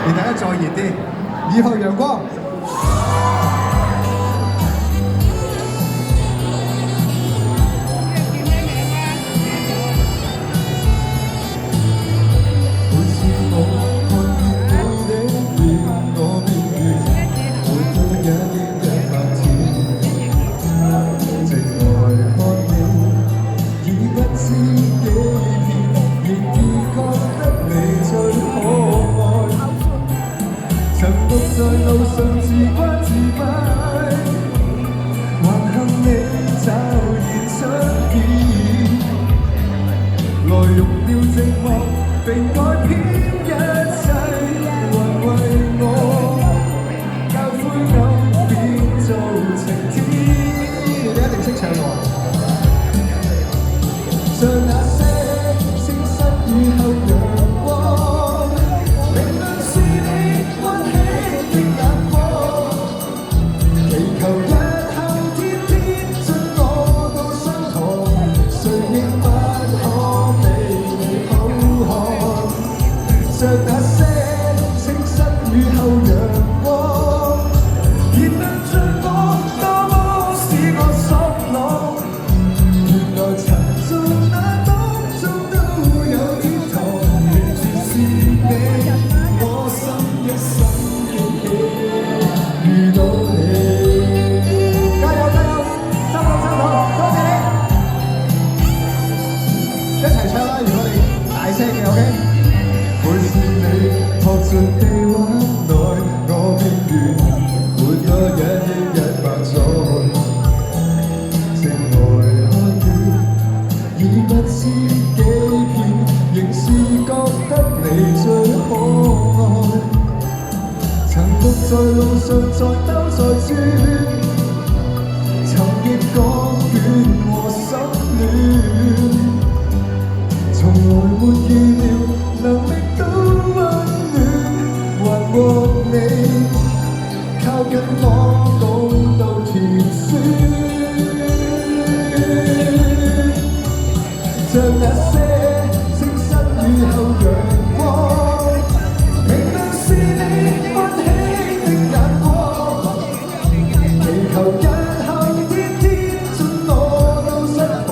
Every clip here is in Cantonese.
你睇下再熱啲，以後陽光。在路上自關自閉，還幸你驟然出現，來溶掉寂寞並改變一切，還為我教灰暗變做晴天。你一定識唱喎。像那些星失雨後陽光，明亮是你溫馨。像那些清新雨後陽光，燃亮着我，多麼使我爽朗。原來塵中那當中都有天堂，明住是你，我心一生驚喜遇到你。加油加油，收到，多謝你，一齊唱啦！如果你大聲嘅 ，OK。會是你學盡地溫內，我偏願活多一億100載。情來看見，已不知幾遍，仍是覺得你最可愛。曾獨在路上再兜再轉，尋憶講倦和心亂，從來沒預料能力都溫暖，還獲你靠近我，講到甜酸。像那些星失雨後陽光，明亮是你溫馨的眼光。祈求日後天天進我都失望，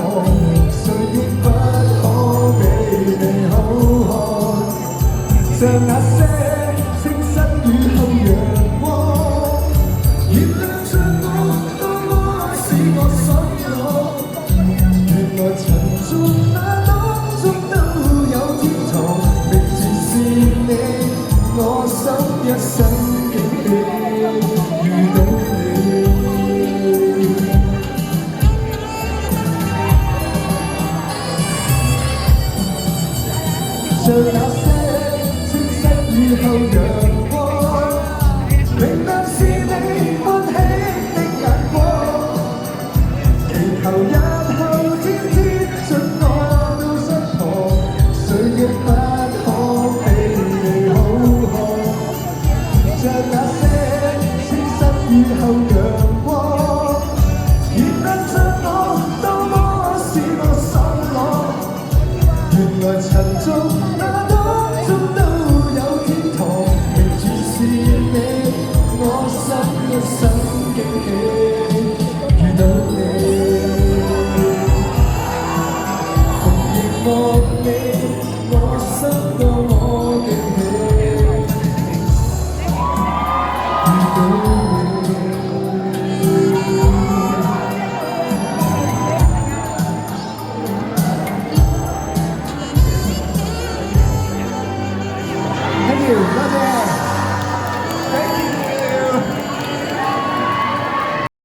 誰亦不可比你好看。像那些星失雨後陽光，燃亮着我，多麼使我爽朗。原來塵中那當中都有天堂，明知是你，我心一生驚喜遇到你。像那些雨後陽光，明亮是你溫馨的眼光。祈求日後天天進我都身旁，誰亦不可比你好看。像那些星失雨後陽光，燃亮着我，多麼使我爽朗。原來塵中